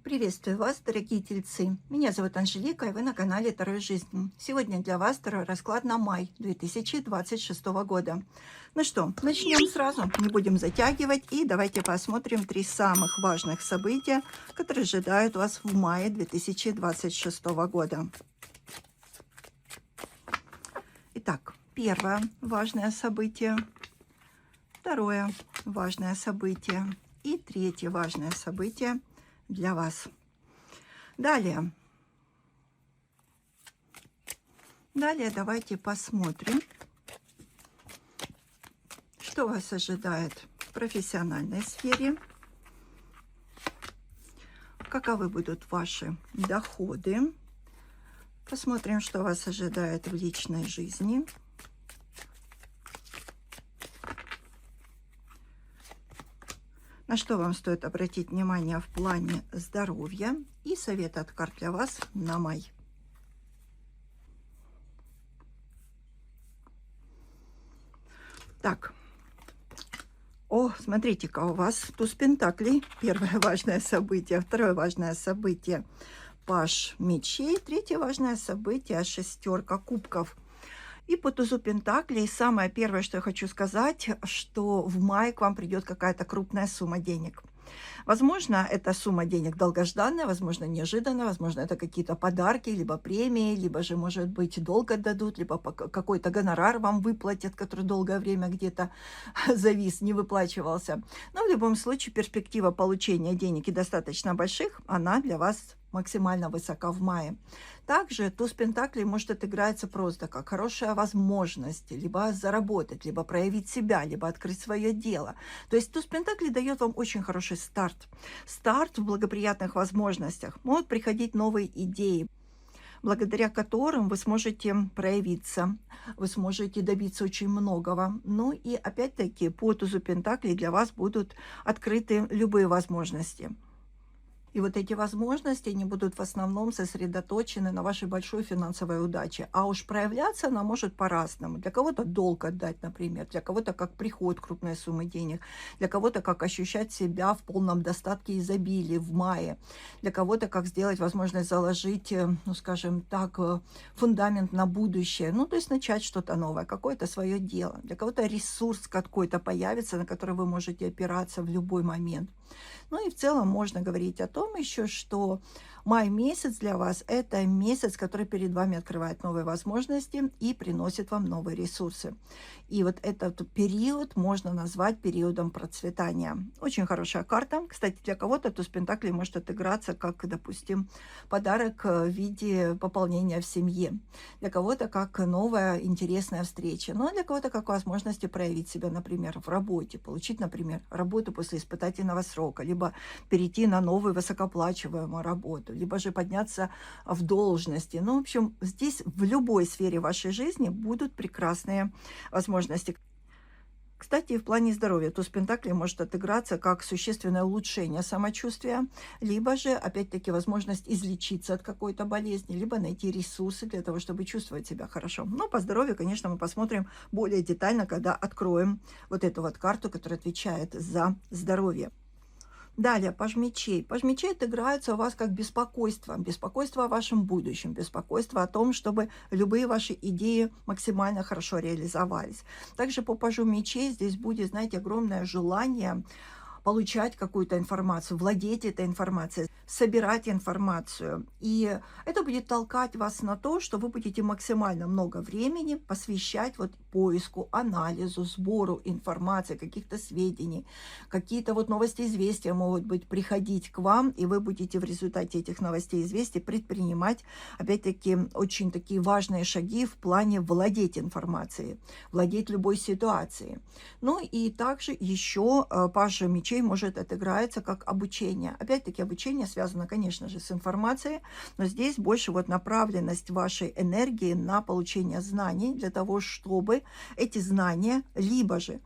Приветствую вас, дорогие тельцы. Меня зовут Анжелика, и вы на канале Таро и Жизнь. Сегодня для вас второй расклад на май 2026 года. Ну что, начнем сразу, не будем затягивать, и давайте посмотрим 3 самых важных события, которые ожидают вас в мае 2026 года. Итак, первое важное событие, второе важное событие и третье важное событие для вас. Далее давайте посмотрим, что вас ожидает в профессиональной сфере, каковы будут ваши доходы, посмотрим, что вас ожидает в личной жизни, на что вам стоит обратить внимание в плане здоровья, и совет от карт для вас на май. Так, смотрите-ка, у вас туз пентаклей, первое важное событие, второе важное событие паж мечей, третье важное событие шестерка кубков. И по тузу пентаклей самое первое, что я хочу сказать, что в мае к вам придет какая-то крупная сумма денег. Возможно, эта сумма денег долгожданная, возможно, неожиданная, возможно, это какие-то подарки, либо премии, либо же, может быть, долг отдадут, либо какой-то гонорар вам выплатят, который долгое время где-то завис, не выплачивался. Но в любом случае перспектива получения денег и достаточно больших, она для вас максимально высока в мае. Также туз пентаклей может отыграться просто как хорошая возможность либо заработать, либо проявить себя, либо открыть свое дело. То есть туз пентаклей дает вам очень хороший старт. Старт в благоприятных возможностях. Могут приходить новые идеи, благодаря которым вы сможете проявиться, вы сможете добиться очень многого. Ну и опять-таки по тузу пентаклей для вас будут открыты любые возможности. И вот эти возможности, они будут в основном сосредоточены на вашей большой финансовой удаче. А уж проявляться она может по-разному. Для кого-то долг отдать, например, для кого-то как приход крупной суммы денег, для кого-то как ощущать себя в полном достатке и изобилии в мае, для кого-то как сделать возможность заложить, ну скажем так, фундамент на будущее, ну то есть начать что-то новое, какое-то свое дело. Для кого-то ресурс какой-то появится, на который вы можете опираться в любой момент. Ну и в целом можно говорить о том еще, что май месяц для вас – это месяц, который перед вами открывает новые возможности и приносит вам новые ресурсы. И вот этот период можно назвать периодом процветания. Очень хорошая карта. Кстати, для кого-то туз пентаклей может отыграться как, допустим, подарок в виде пополнения в семье. Для кого-то как новая интересная встреча. Ну а для кого-то как возможность проявить себя, например, в работе, получить, например, работу после испытательного срока, либо перейти на новую высокооплачиваемую работу, либо же подняться в должности. Ну, в общем, здесь в любой сфере вашей жизни будут прекрасные возможности. Кстати, в плане здоровья туз пентаклей может отыграться как существенное улучшение самочувствия, либо же, опять-таки, возможность излечиться от какой-то болезни, либо найти ресурсы для того, чтобы чувствовать себя хорошо. Но по здоровью, конечно, мы посмотрим более детально, когда откроем вот эту вот карту, которая отвечает за здоровье. Далее, паж мечей. Паж мечей отыграется у вас как беспокойство. Беспокойство о вашем будущем, беспокойство о том, чтобы любые ваши идеи максимально хорошо реализовались. Также по пажу мечей здесь будет, знаете, огромное желание получать какую-то информацию, владеть этой информацией, собирать информацию. И это будет толкать вас на то, что вы будете максимально много времени посвящать вот поиску, анализу, сбору информации, каких-то сведений. Какие-то вот новости, известия могут быть приходить к вам, и вы будете в результате этих новостей, известий предпринимать, опять-таки, очень такие важные шаги в плане владеть информацией, владеть любой ситуацией. Ну и также еще паж мечей может отыграться как обучение. Опять-таки обучение связано, конечно же, с информацией, но здесь больше вот направленность вашей энергии на получение знаний для того, чтобы эти знания либо же,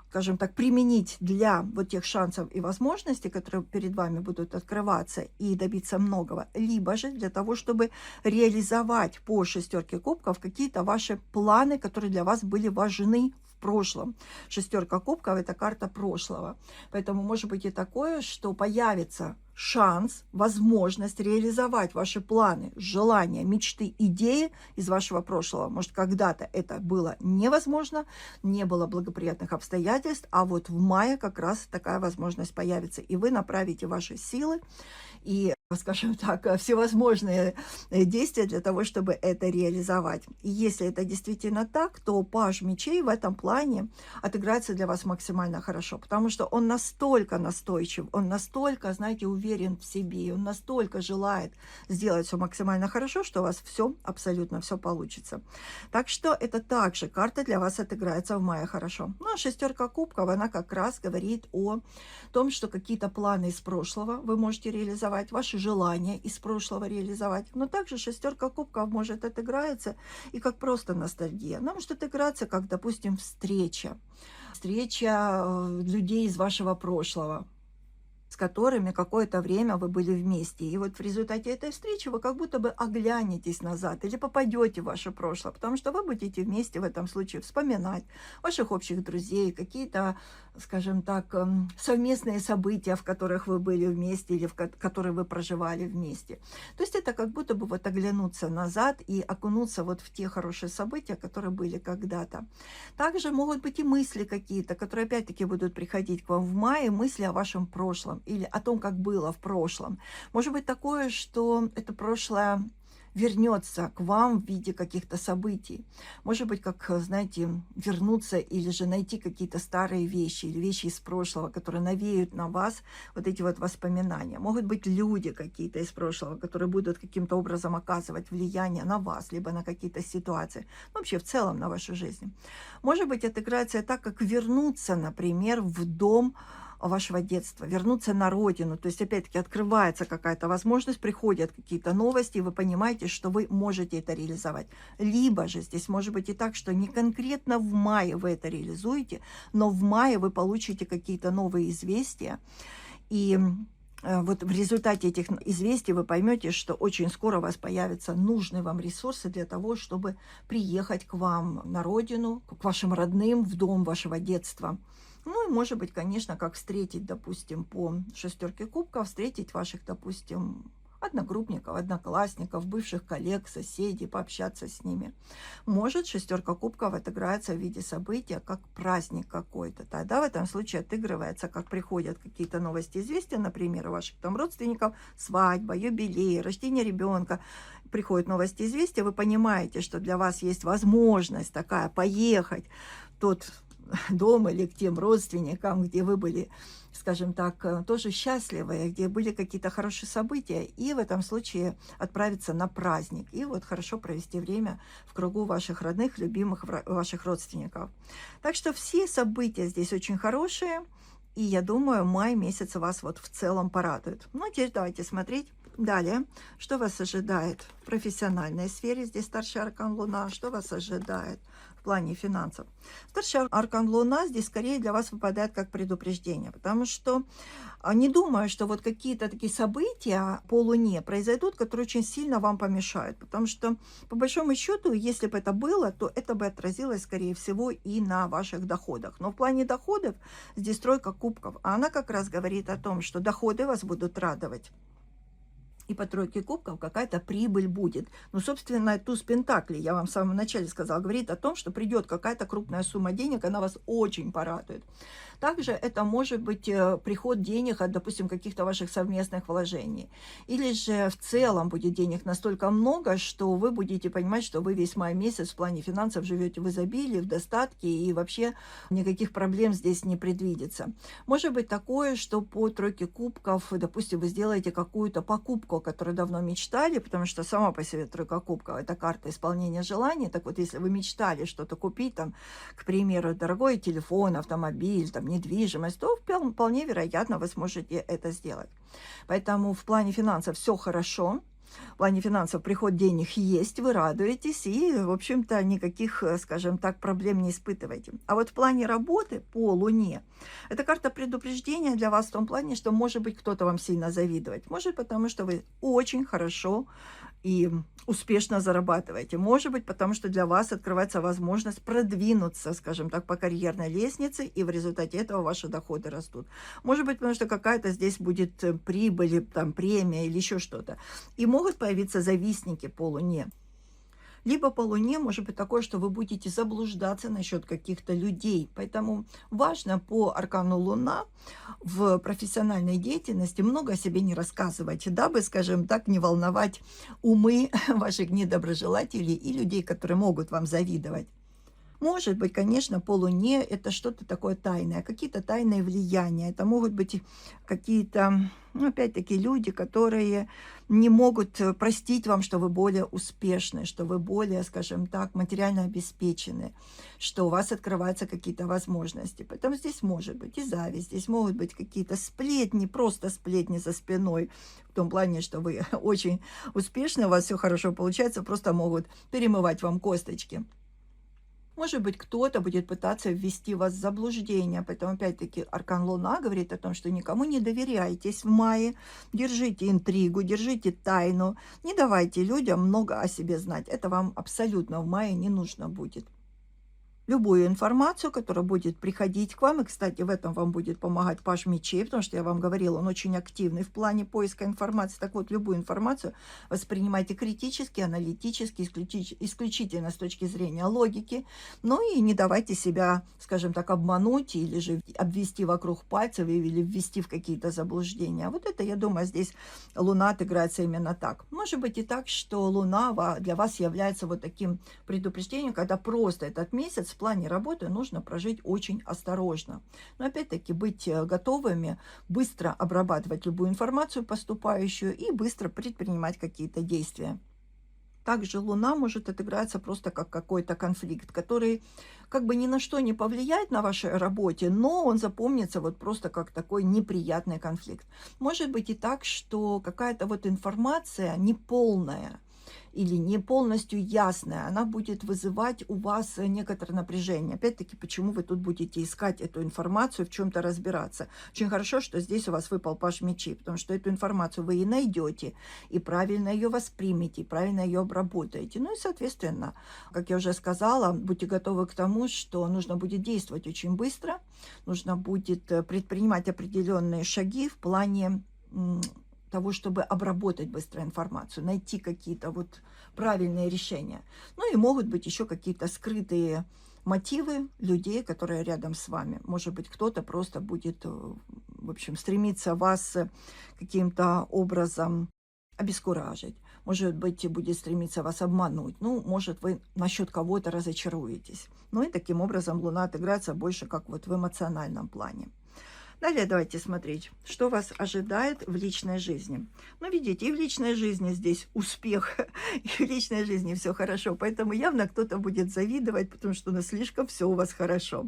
скажем так, применить для вот тех шансов и возможностей, которые перед вами будут открываться, и добиться многого, либо же для того, чтобы реализовать по шестерке кубков какие-то ваши планы, которые для вас были важны в прошлом. Шестерка кубков – это карта прошлого. Поэтому может быть и такое, что появится шанс, возможность реализовать ваши планы, желания, мечты, идеи из вашего прошлого. Может, когда-то это было невозможно, не было благоприятных обстоятельств, а вот в мае как раз такая возможность появится, и вы направите ваши силы и, скажем так, всевозможные действия для того, чтобы это реализовать. И если это действительно так, то паж мечей в этом плане отыграется для вас максимально хорошо, потому что он настолько настойчив, он настолько, знаете, уверен в себе, он настолько желает сделать все максимально хорошо, что у вас все, абсолютно все получится. Так что это также карта для вас отыграется в мае хорошо. Ну, а шестерка кубков, она как раз говорит о том, что какие-то планы из прошлого вы можете реализовать, ваши желания из прошлого реализовать. Но также шестерка кубков может отыграться и как просто ностальгия. Она может отыграться как, допустим, встреча людей из вашего прошлого, с которыми какое-то время вы были вместе. И вот в результате этой встречи вы как будто бы оглянетесь назад или попадете в ваше прошлое, потому что вы будете вместе в этом случае вспоминать ваших общих друзей, какие-то, скажем так, совместные события, в которых вы были вместе или которые вы проживали вместе. То есть это как будто бы вот оглянуться назад и окунуться вот в те хорошие события, которые были когда-то. Также могут быть и мысли какие-то, которые опять-таки будут приходить к вам в мае, мысли о вашем прошлом или о том, как было в прошлом. Может быть такое, что это прошлое вернется к вам в виде каких-то событий. Может быть, как, знаете, вернуться или же найти какие-то старые вещи или вещи из прошлого, которые навеют на вас вот эти вот воспоминания. Могут быть люди какие-то из прошлого, которые будут каким-то образом оказывать влияние на вас, либо на какие-то ситуации, вообще в целом на вашу жизнь. Может быть, отыграется так, как вернуться, например, в дом вашего детства, вернуться на родину. То есть, опять-таки, открывается какая-то возможность, приходят какие-то новости, и вы понимаете, что вы можете это реализовать. Либо же здесь может быть и так, что не конкретно в мае вы это реализуете, но в мае вы получите какие-то новые известия, и вот в результате этих известий вы поймете, что очень скоро у вас появятся нужные вам ресурсы для того, чтобы приехать к вам на родину, к вашим родным, в дом вашего детства. Ну и, может быть, конечно, как встретить, допустим, по шестерке кубков, встретить ваших, допустим, одногруппников, одноклассников, бывших коллег, соседей, пообщаться с ними. Может, шестерка кубков отыграется в виде события, как праздник какой-то. Тогда в этом случае отыгрывается, как приходят какие-то новости, известия, например, у ваших там родственников, свадьба, юбилей, рождение ребенка. Приходят новости, известия, вы понимаете, что для вас есть возможность такая поехать в тот дом или к тем родственникам, где вы были, скажем так, тоже счастливые, где были какие-то хорошие события, и в этом случае отправиться на праздник, и вот хорошо провести время в кругу ваших родных, любимых, ваших родственников. Так что все события здесь очень хорошие, и я думаю, май месяц вас вот в целом порадует. Ну, теперь давайте смотреть далее, что вас ожидает в профессиональной сфере. Здесь старший аркан Луна. Что вас ожидает в плане финансов? Старший аркан Луна здесь скорее для вас выпадает как предупреждение, потому что не думаю, что вот какие-то такие события по Луне произойдут, которые очень сильно вам помешают, потому что, по большому счету, если бы это было, то это бы отразилось, скорее всего, и на ваших доходах. Но в плане доходов здесь тройка кубков, а она как раз говорит о том, что доходы вас будут радовать. И по тройке кубков какая-то прибыль будет. Ну, собственно, туз пентаклей, я вам в самом начале сказала, говорит о том, что придет какая-то крупная сумма денег, она вас очень порадует. Также это может быть приход денег от, допустим, каких-то ваших совместных вложений. Или же в целом будет денег настолько много, что вы будете понимать, что вы весь май месяц в плане финансов живете в изобилии, в достатке, и вообще никаких проблем здесь не предвидится. Может быть такое, что по тройке кубков, допустим, вы сделаете какую-то покупку, о которой давно мечтали, потому что сама по себе тройка кубков – это карта исполнения желаний. Так вот, если вы мечтали что-то купить, там, к примеру, дорогой телефон, автомобиль, там, недвижимость, то вполне вероятно вы сможете это сделать. Поэтому в плане финансов все хорошо. В плане финансов приход денег есть, вы радуетесь и, в общем-то, никаких, скажем так, проблем не испытываете. А вот в плане работы по Луне, это карта предупреждения для вас в том плане, что, может быть, кто-то вам сильно завидовать. Может, потому что вы очень хорошо и успешно зарабатываете. Может быть, потому что для вас открывается возможность продвинуться, скажем так, по карьерной лестнице, и в результате этого ваши доходы растут. Может быть, потому что какая-то здесь будет прибыль, или там премия или еще что-то. И могут появиться завистники по Луне. Либо по Луне может быть такое, что вы будете заблуждаться насчет каких-то людей. Поэтому важно по аркану Луна в профессиональной деятельности много о себе не рассказывать, дабы, скажем так, не волновать умы ваших недоброжелателей и людей, которые могут вам завидовать. Может быть, конечно, по Луне это что-то такое тайное, какие-то тайные влияния. Это могут быть какие-то, ну, опять-таки, люди, которые не могут простить вам, что вы более успешны, что вы более, скажем так, материально обеспечены, что у вас открываются какие-то возможности. Поэтому здесь может быть и зависть, здесь могут быть какие-то сплетни, просто сплетни за спиной, в том плане, что вы очень успешны, у вас все хорошо получается, просто могут перемывать вам косточки. Может быть, кто-то будет пытаться ввести вас в заблуждение. Поэтому, опять-таки, аркан Луна говорит о том, что никому не доверяйтесь в мае, держите интригу, держите тайну, не давайте людям много о себе знать. Это вам абсолютно в мае не нужно будет. Любую информацию, которая будет приходить к вам, и, кстати, в этом вам будет помогать Паж Мечей, потому что я вам говорила, он очень активный в плане поиска информации. Так вот, любую информацию воспринимайте критически, аналитически, исключительно с точки зрения логики, ну и не давайте себя, скажем так, обмануть или же обвести вокруг пальцев или ввести в какие-то заблуждения. Вот это, я думаю, здесь Луна отыграется именно так. Может быть и так, что Луна для вас является вот таким предупреждением, когда просто этот месяц в плане работы нужно прожить очень осторожно. Но опять-таки быть готовыми быстро обрабатывать любую информацию поступающую и быстро предпринимать какие-то действия. Также Луна может отыграться просто как какой-то конфликт, который как бы ни на что не повлияет на вашей работе, но он запомнится вот просто как такой неприятный конфликт. Может быть и так, что какая-то вот информация неполная или не полностью ясная, она будет вызывать у вас некоторое напряжение. Опять-таки, почему вы тут будете искать эту информацию, в чем-то разбираться. Очень хорошо, что здесь у вас выпал Паж Мечей, потому что эту информацию вы и найдете, и правильно ее воспримете, и правильно ее обработаете. Ну и, соответственно, как я уже сказала, будьте готовы к тому, что нужно будет действовать очень быстро, нужно будет предпринимать определенные шаги в плане того, чтобы обработать быстро информацию, найти какие-то вот правильные решения. Ну и могут быть еще какие-то скрытые мотивы людей, которые рядом с вами. Может быть, кто-то просто будет, в общем, стремиться вас каким-то образом обескуражить. Может быть, будет стремиться вас обмануть. Ну, может, вы насчет кого-то разочаруетесь. Ну и таким образом Луна отыграется больше как вот в эмоциональном плане. Далее давайте смотреть, что вас ожидает в личной жизни. Ну, видите, и в личной жизни здесь успех, и в личной жизни все хорошо. Поэтому явно кто-то будет завидовать, потому что слишком все у вас хорошо.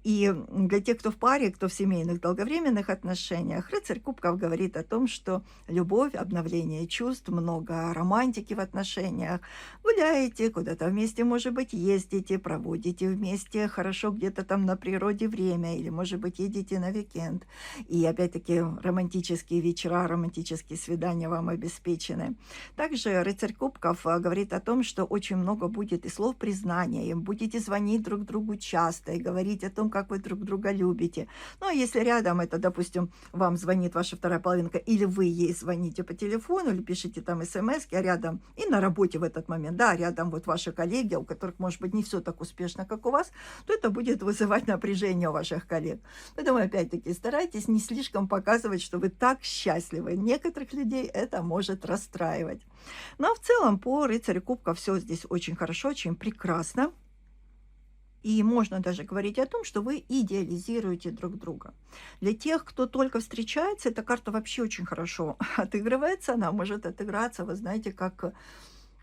И для тех, кто в паре, кто в семейных долговременных отношениях, рыцарь кубков говорит о том, что любовь, обновление чувств, много романтики в отношениях. Гуляете, куда-то вместе, может быть, ездите, проводите вместе хорошо где-то там на природе время, или, может быть, едете на уикенд. И опять-таки романтические вечера, романтические свидания вам обеспечены. Также рыцарь кубков говорит о том, что очень много будет и слов признания, и будете звонить друг другу часто и говорить о том, как вы друг друга любите. Ну, а если рядом это, допустим, вам звонит ваша вторая половинка, или вы ей звоните по телефону, или пишите там смс, а рядом, и на работе в этот момент, да, рядом вот ваши коллеги, у которых, может быть, не все так успешно, как у вас, то это будет вызывать напряжение у ваших коллег. Поэтому, опять-таки, старайтесь не слишком показывать, что вы так счастливы. Некоторых людей это может расстраивать. Но в целом по рыцарю кубков все здесь очень хорошо, очень прекрасно. И можно даже говорить о том, что вы идеализируете друг друга. Для тех, кто только встречается, эта карта вообще очень хорошо отыгрывается. Она может отыграться, вы знаете, как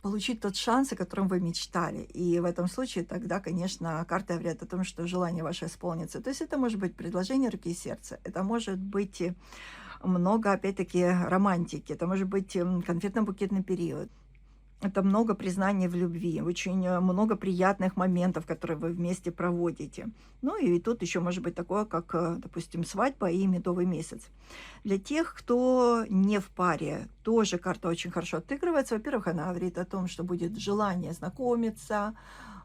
получить тот шанс, о котором вы мечтали. И в этом случае тогда, конечно, карта говорит о том, что желание ваше исполнится. То есть это может быть предложение руки и сердца, это может быть много, опять-таки, романтики, это может быть конфетно-букетный период. это много признаний в любви, очень много приятных моментов, которые вы вместе проводите. Ну и тут еще может быть такое, как, допустим, свадьба и медовый месяц. Для тех, кто не в паре, тоже карта очень хорошо отыгрывается. Во-первых, она говорит о том, что будет желание знакомиться,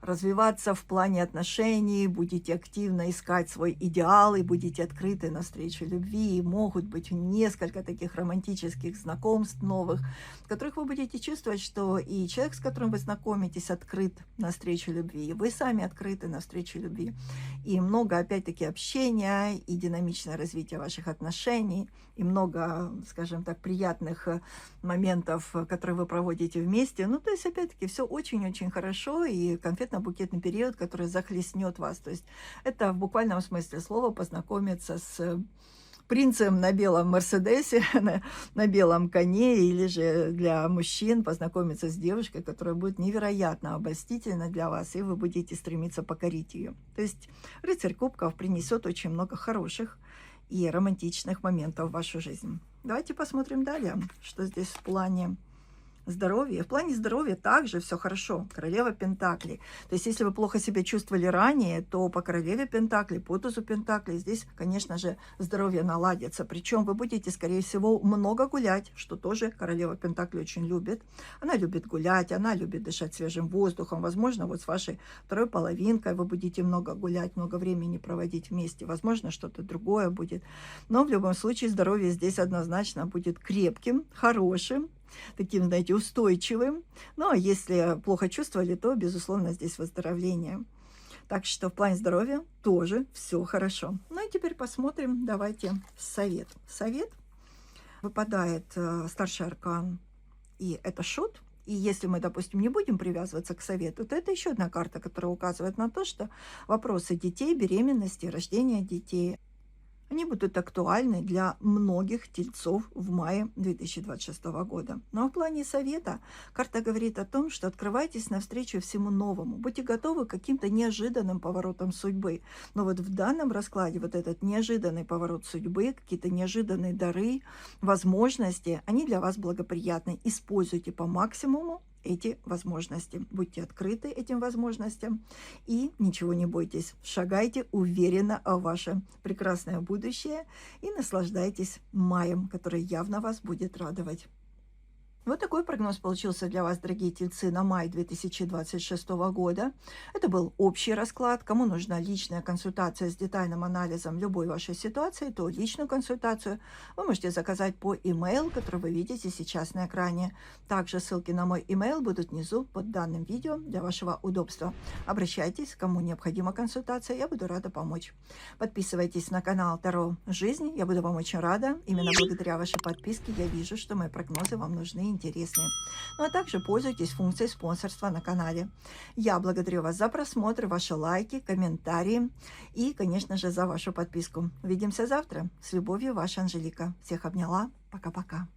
развиваться в плане отношений, будете активно искать свой идеал и будете открыты навстречу любви. И могут быть несколько таких романтических знакомств новых, в которых вы будете чувствовать, что и человек, с которым вы знакомитесь, открыт навстречу любви, и вы сами открыты навстречу любви. И много, опять-таки, общения, и динамичное развитие ваших отношений, и много, скажем так, приятных моментов, которые вы проводите вместе. Ну, то есть, опять-таки, все очень-очень хорошо, и конфетно-букетный период, который захлестнет вас. То есть это в буквальном смысле слова познакомиться с принцем на белом Мерседесе, на белом коне, или же для мужчин познакомиться с девушкой, которая будет невероятно обольстительна для вас, и вы будете стремиться покорить ее. То есть рыцарь кубков принесет очень много хороших и романтичных моментов в вашу жизнь. Давайте посмотрим далее, что здесь в плане здоровья. В плане здоровья также все хорошо. Королева Пентаклей. То есть, если вы плохо себя чувствовали ранее, то по королеве Пентаклей, по тузу Пентаклей, здесь, конечно же, здоровье наладится. Причем вы будете, скорее всего, много гулять, что тоже королева Пентаклей очень любит. Она любит гулять, она любит дышать свежим воздухом. Возможно, вот с вашей второй половинкой вы будете много гулять, много времени проводить вместе. Возможно, что-то другое будет. Но в любом случае здоровье здесь однозначно будет крепким, хорошим, таким, знаете, устойчивым. Ну, а если плохо чувствовали, то, безусловно, здесь выздоровление. Так что в плане здоровья тоже все хорошо. Ну и теперь посмотрим, давайте, совет. Совет выпадает старший аркан, и это шут. И если мы, допустим, не будем привязываться к совету, то это еще одна карта, которая указывает на то, что вопросы детей, беременности, рождения детей, они будут актуальны для многих тельцов в мае 2026 года. Ну а в плане совета карта говорит о том, что открывайтесь навстречу всему новому. Будьте готовы к каким-то неожиданным поворотам судьбы. Но вот в данном раскладе вот этот неожиданный поворот судьбы, какие-то неожиданные дары, возможности, они для вас благоприятны. Используйте по максимуму эти возможности. Будьте открыты этим возможностям и ничего не бойтесь. Шагайте уверенно в ваше прекрасное будущее и наслаждайтесь маем, который явно вас будет радовать. Вот такой прогноз получился для вас, дорогие тельцы, на май 2026 года. Это был общий расклад. Кому нужна личная консультация с детальным анализом любой вашей ситуации, то личную консультацию вы можете заказать по email, который вы видите сейчас на экране. Также ссылки на мой email будут внизу под данным видео для вашего удобства. Обращайтесь, кому необходима консультация, я буду рада помочь. Подписывайтесь на канал Таро Жизнь, я буду вам очень рада. Именно благодаря вашей подписке я вижу, что мои прогнозы вам нужны и интересные. Ну а также пользуйтесь функцией спонсорства на канале. Я благодарю вас за просмотр, ваши лайки, комментарии и, конечно же, за вашу подписку. Увидимся завтра. С любовью, ваша Анжелика. Всех обняла. Пока-пока.